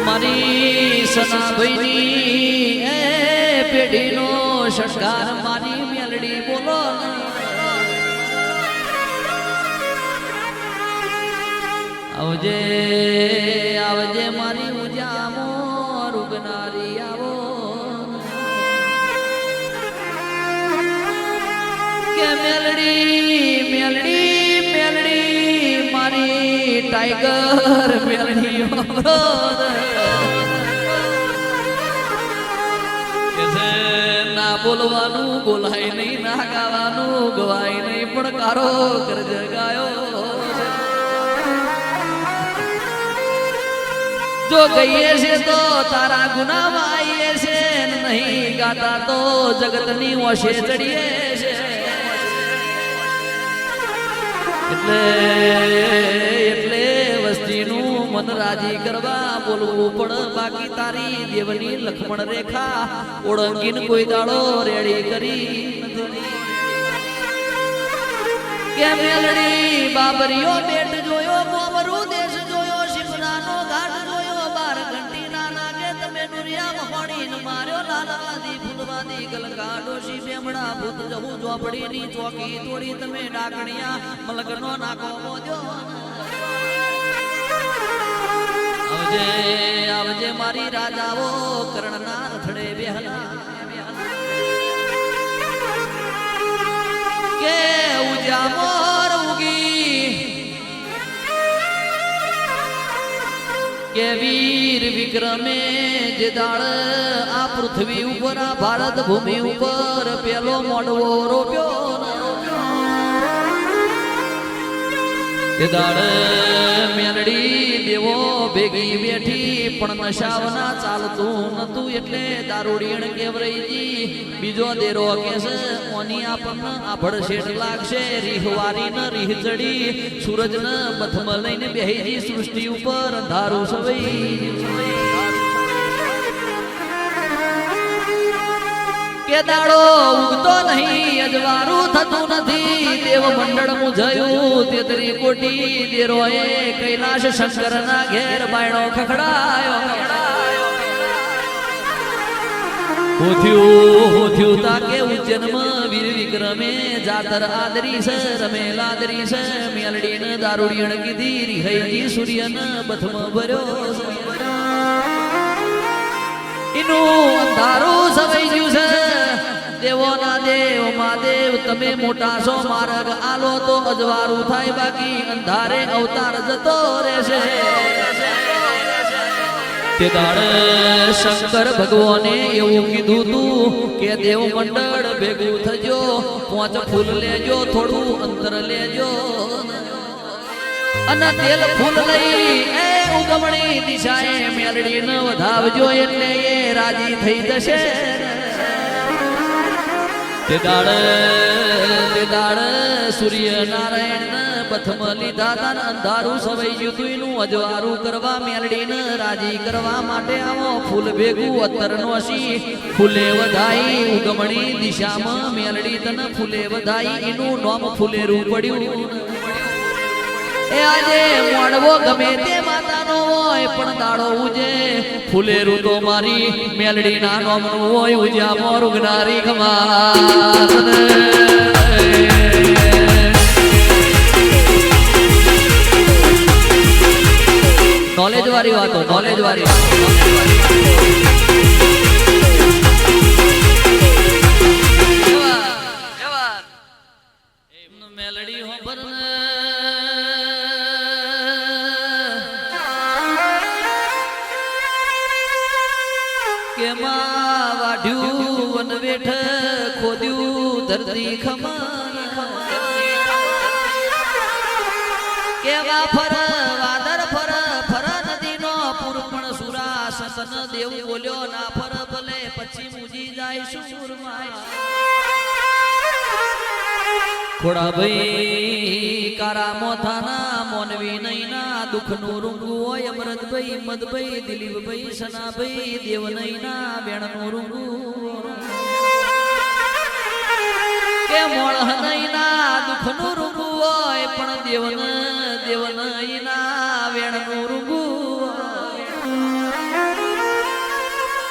મારી સનાભાઈની એ પેઢીનો શણગાર મારી મેલડી બોલો આવજે આવજે મારી ઉજામો રૂગનારી આવો કે મેલડી મેલડી મેલડી મારી ટાઈગર મેલડી ના બોલવાનું બોલાય નહીં ના ગાવાનું ગવાય નહીં પણ કારો કરજ ગાયો જો ગઈએ છે તો તારા ગુનામાં આવીએ છે નહીં ગાતા તો જગતની ઓશે ચડીએ છે એટલે વસ્તીનું મન રાજી કરવા બોલવું પડ બાકી તારી દેવની લક્ષ્મણ રેખા ઓળંગીને કોઈ દાડો રેડી કરી કે મેલડી બાબરીઓ બેટ જોયો ગોમરું દેશ જોયો શિવનાનો ઘાટ જોયો બાર ઘંટી ના લાગે તમે નુરિયા મહોણી માર્યો લાલાવાદી ફૂલવાદી ગલકા ડોશી બેમડા ભૂત જવું ચોપડીની ચોકી તોડી તમે ડાકણિયા મલકનો નાકો મોદ્યો આવજે આવજે મારી રાજાઓ કર્ણના રથડે બેહલા કે ઉજામોર ઉગી કે વીર વિક્રમે જે દાળ આ પૃથ્વી ઉપર આ ભારત ભૂમિ ઉપર પેલો મોડવો રોપ્યો તે દાળ મેલડી દેવો ભેગી બેઠી પણ નશાવના ચાલતું નતું એટલે દારૂડીણ કેવરઈજી બીજો દેરો કેસ ઓની આપણને આભળ શેઠ લાગશે રીહવારી ન રીહ ચડી સૂરજ ન બથમ લઈને બેહીજી સૃષ્ટિ ઉપર અંધારું સવઈ કે દાડો ઉગતો નહીં અજવારું થતું નથી દેવ મંડળ મુજયું 33 કોટી દેરોએ કૈલાશ શંકરના ઘેર બાયણો ખખડાયો હોથ્યું તાકે ઉજ્જૈનમાં વીર વિક્રમે જાતર આદરી છે રમેલ આદરી છે મેલડીન દારૂડીણ કીધી રીહઈજી સૂર્યન બથમ ભર્યો ઇનું અંધારું સવાઈ ગયું છે દેવોના દેવ મહાદેવ તમે મોટા છો માર્ગ આલો તો અજવારું થાય બાકી અંધારે અવતાર જતો રહેશે તે દાડ શંકર ભગવાને એવું કીધું તું કે દેવ મંડળ ભેગું થજો 5 ફૂલ લેજો થોડું અંતર લેજો અને તેલ ફૂલ લઈ એ ઉગમણી દિશાએ મેલડીને વધાવજો એટલે એ રાજી થઈ જશે તે દાડ સૂર્ય નારાયણ બથમ લીધા તાન અંધારું સવાઈ ગયું એનું અજવારું કરવા મેલડીને રાજી કરવા માટે આવો ફૂલ ભેગું અત્તરનો સી ફૂલે વધાઈ ઉગમણી દિશામાં મેલડી તને ફૂલે વધાઈ એનું નામ ફૂલેરું પડ્યું એ આજે મોડવો ગમે તે માતાનો હોય પણ દાડો ઉજે ફૂલેરું તો મારી મેલડીના નામનું હોય ઉજ્યા મોરુગનારી ખમાત નોલેજ વાળી વાતો મેલડી હો ભરને કેમાં વાઢ્યું વન વેઠ ખોદ્યું ધરતી ખમા કેવા ફર વાદર ફર ફર નદીનો પૂર્પણ સુરા સતન દેવ બોલ્યો ના ફર ભલે પછી મૂજી જાય સુરમાય ખોડા ભાઈ કારા મોથાના મોનવી નૈના દુઃખનું રૂંગું હોય અમરતભાઈ મદભાઈ દિલીપભાઈ સનાભાઈ દેવ નૈના બેણનું રૂંગું કે મોળ નૈના દુઃખનું રૂંગું પણ દેવન ઈના વેણનું રૂગું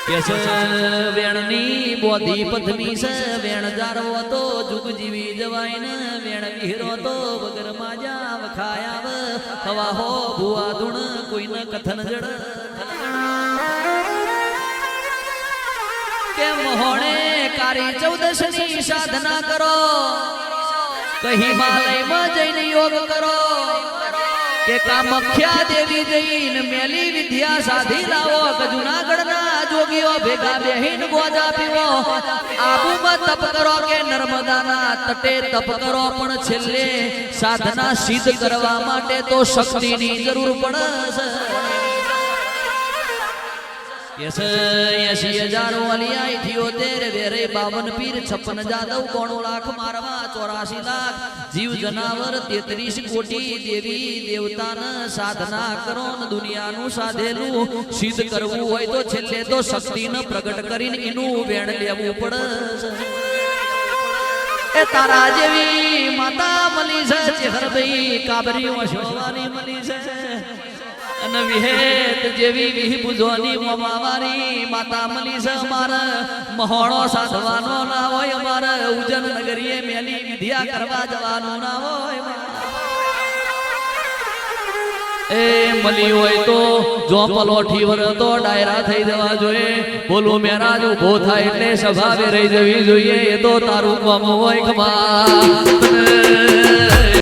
કેસ વેણની બોધી પથમી છે વેણ જારવો તો જુગ જીવી જવાય ને વેણ વિહરો તો વગર માજા વખાયાવ હવા હો ભુવા ધૂણ કોઈને કથન જડ કે મોહણે કારી 14 ની સાધના કરો કહી હિમાલયમાં જઈને યોગ કરો કે કામખ્યા દેવી જઈને મેલી વિદ્યા સાધી લાવો કે જુનાગઢના જોગીઓ ભેગા બેહીન ગોજા પીવો આબુમાં તપ કરો કે નર્મદાના તટે તપ કરો પણ છેલ્લે સાધના સિદ્ધ કરવા માટે તો શક્તિની જરૂર પડે છે 80,000 વાલિયા 78 વેરે 52 પીર 56 જાદવ 92 લાખ મારવા 84 લાખ જીવ જનાવર 33 કોટી દેવી દેવતાના સાધના કરો ને દુનિયાનું સાધેલું સિદ્ધ કરવું હોય તો છેલ્લે તો શક્તિને પ્રગટ કરીને એનું વેણ લેવું પડે એ તારા જેવી માતા મળી છે ચેહરભાઈ કાબરીઓ શોવાની મળી છે અને વિહેત જેવી વિહ બુજોની મોમાવારી માતા મળી છે અમારે મહોણો સાધવાનો ના હોય અમારે ઉજન નગરીએ મેલી વિદ્યા કરવા જવાનું ના હોય એ મળી હોય તો જો પલોઠી વર તો ડાયરા થઈ જવા જોઈએ બોલું મેરાજ ઉભો થાય એટલે સભાવે રહી જવી જોઈએ એ તો તારું કામ હોય ખમા